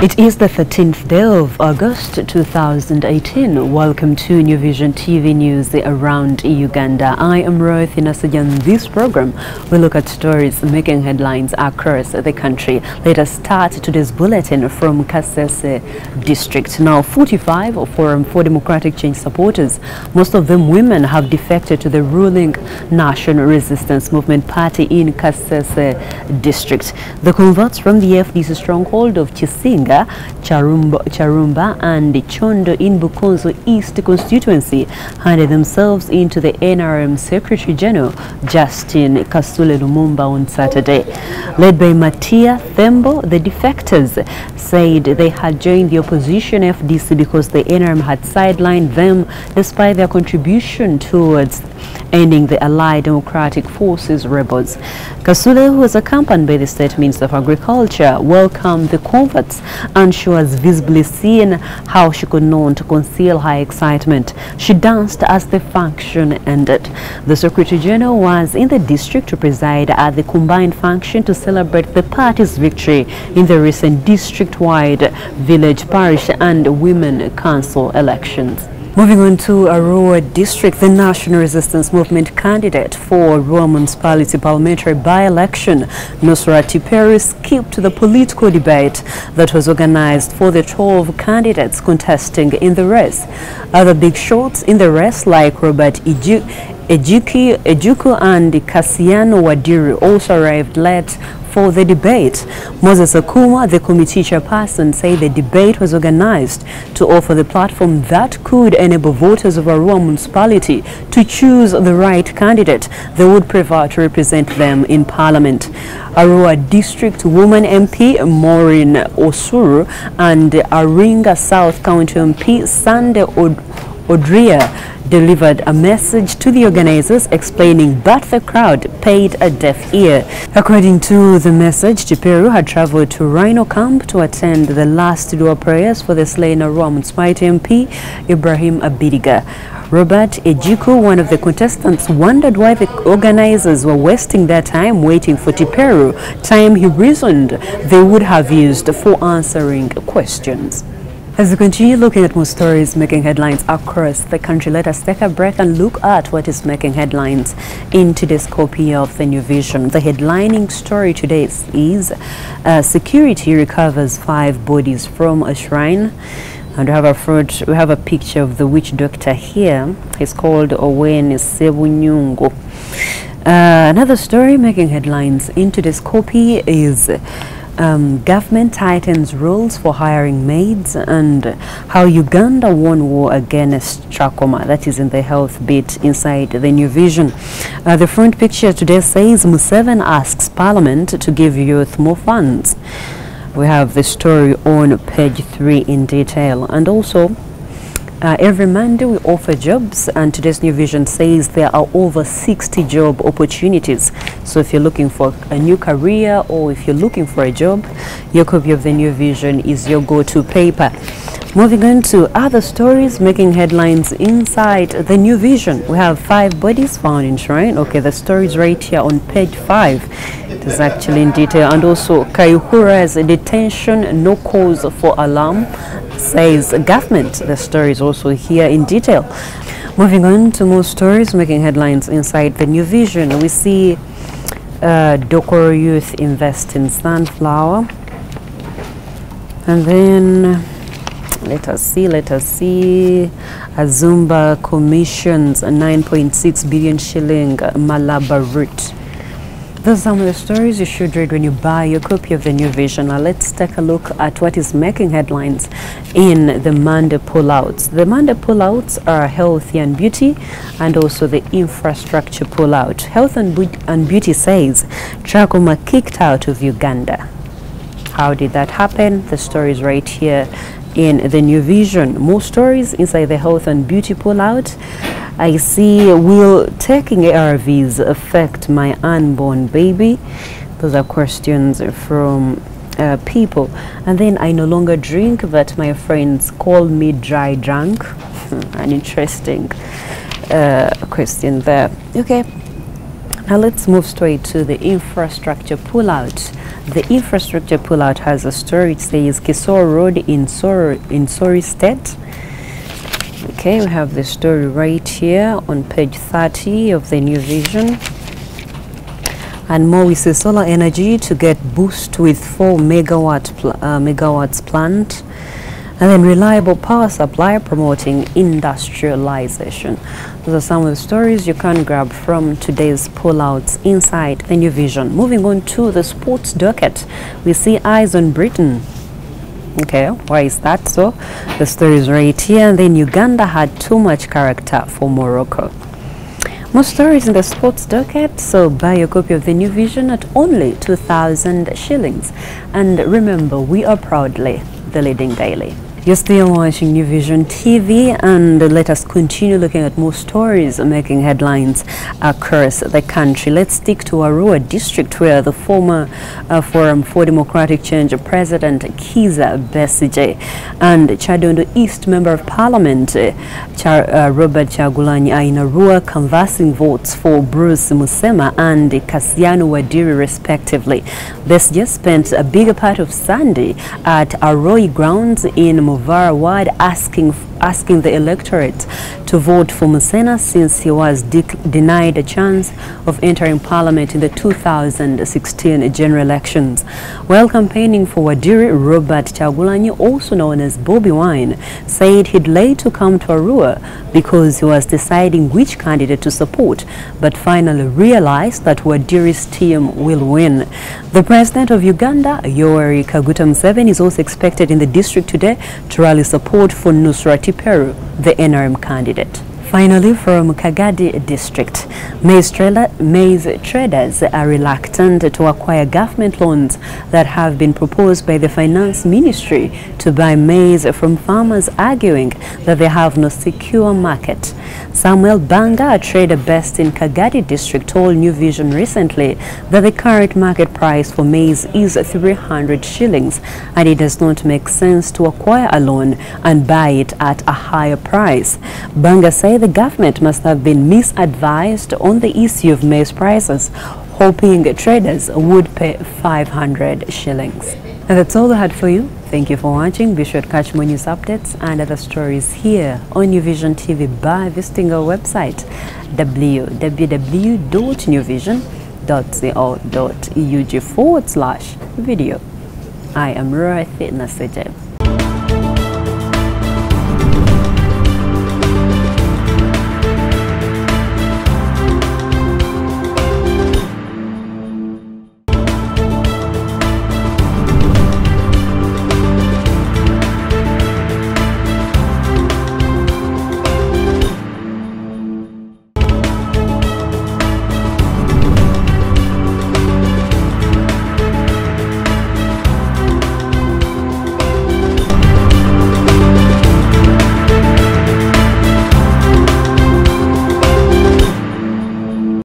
It is the 13th day of August 2018. Welcome to New Vision TV News around Uganda. I am Roith Inasajan. This program will look at stories making headlines across the country. Let us start today's bulletin from KASESE district. Now, 45 of Forum for Democratic Change supporters, most of them women, have defected to the ruling National Resistance Movement Party in KASESE district. The converts from the FDC stronghold of Chisinga, Charumba and Chondo in Bukonzo East constituency handed themselves into the NRM Secretary General Justin Kasule Lumumba on Saturday. Led by Matia Thembo, the defectors said they had joined the opposition FDC because the NRM had sidelined them despite their contribution towards ending the Allied Democratic Forces rebels. Kasule, who was accompanied by the State Minister of Agriculture, welcomed the converts, and she was visibly seen how she could not conceal her excitement. She danced as the function ended. The Secretary General was in the district to preside at the combined function to celebrate the party's victory in the recent district-wide village, parish and women council elections. Moving on to Arua district, the National Resistance Movement candidate for Arua Municipality parliamentary by-election, Nusrat Tiperu, skipped the political debate that was organized for the 12 candidates contesting in the race. Other big shots in the race like Robert Ejuku and Kasiano Wadiri also arrived late for the debate. Moses Akuma, the committee chairperson, said the debate was organized to offer the platform that could enable voters of Arua Municipality to choose the right candidate they would prefer to represent them in Parliament. Arua District Woman MP Maureen Osuru and Aringa South County MP Sande Odria delivered a message to the organizers explaining that the crowd paid a deaf ear. According to the message, Tiperu had traveled to Rhino Camp to attend the last dua prayers for the slain Arua Municipality MP Ibrahim Abidiga. Robert Ejuku, one of the contestants, wondered why the organizers were wasting their time waiting for Tiperu, time he reasoned they would have used for answering questions. As we continue looking at more stories making headlines across the country, let us take a break and look at what is making headlines in today's copy of the New Vision. The headlining story today is security recovers 5 bodies from a shrine. And we have a picture of the witch doctor here. He's called Owen Sebunyungo. Another story making headlines in today's copy is government tightens rules for hiring maids, and how Uganda won war against trachoma. That is in the health bit inside the New Vision. The front picture today says Museveni asks Parliament to give youth more funds. We have the story on page 3 in detail. And also, every Monday we offer jobs, and today's New Vision says there are over 60 job opportunities. So if you're looking for a new career or if you're looking for a job, your copy of the New Vision is your go-to paper. Moving on to other stories making headlines inside the New Vision. We have 5 bodies found in shrine. Okay, the story is right here on page 5. It is actually in detail. And also, Kayuhura's detention, no cause for alarm, says government. The story is also here in detail. Moving on to more stories making headlines inside the New Vision. We see Dokoro youth invest in sunflower. And then let us see, Azumba commissions a 9.6 billion shilling Malaba route. Those are some of the stories you should read when you buy your copy of the New Vision. Now let's take a look at what is making headlines in the Monday pullouts. The Monday pullouts are health and beauty, and also the infrastructure pullout. Health and beauty says trachoma kicked out of Uganda. How did that happen? The story is right here in the New Vision. More stories inside the health and beauty pullout. I see, will taking ARVs affect my unborn baby? Those are questions from people. And then I no longer drink, but my friends call me dry drunk. An interesting question there. Okay. Now let's move straight to the infrastructure pullout. The infrastructure pullout has a story. It says Kisoro Road in Sori State. Okay, we have the story right here on page 30 of the New Vision. And more, we see solar energy to get boost with 4 megawatts plant. And then reliable power supply promoting industrialization. Those are some of the stories you can grab from today's pullouts inside the New Vision. Moving on to the sports docket, we see eyes on Britain. Okay, why is that so? The story is right here. And then Uganda had too much character for Morocco. More stories in the sports docket, so buy your copy of the New Vision at only 2,000 shillings. And remember, we are proudly the leading daily. You're still watching New Vision TV, and let us continue looking at more stories making headlines across the country. Let's stick to Arua district, where the former Forum for Democratic Change President KASESE and Chadondo East Member of Parliament Robert Kyagulanyi are in Arua canvassing votes for Bruce Musema and Kasiano Wadiri respectively. Besige spent a bigger part of Sunday at Aroi grounds in Muvara Ward asking the electorate to vote for Musena since he was denied a chance of entering parliament in the 2016 general elections. While campaigning for Wadiri, Robert Kyagulanyi, also known as Bobby Wine, said he'd later come to Arua because he was deciding which candidate to support, but finally realized that Wadiri's team will win. The president of Uganda, Yoweri Kaguta Museveni, is also expected in the district today to rally support for Nusrat Peru, the NRM candidate. Finally, from Kagadi district, maize traders are reluctant to acquire government loans that have been proposed by the finance ministry to buy maize from farmers, arguing that they have no secure market. Samuel Banga, a trader based in Kagadi district, told New Vision recently that the current market price for maize is 300 shillings and it does not make sense to acquire a loan and buy it at a higher price. Banga said the government must have been misadvised on the issue of maize prices, hoping traders would pay 500 shillings. And that's all I had for you. Thank you for watching. Be sure to catch more news updates and other stories here on New Vision TV by visiting our website www.newvision.co.ug/video. I am Ruth Naseje.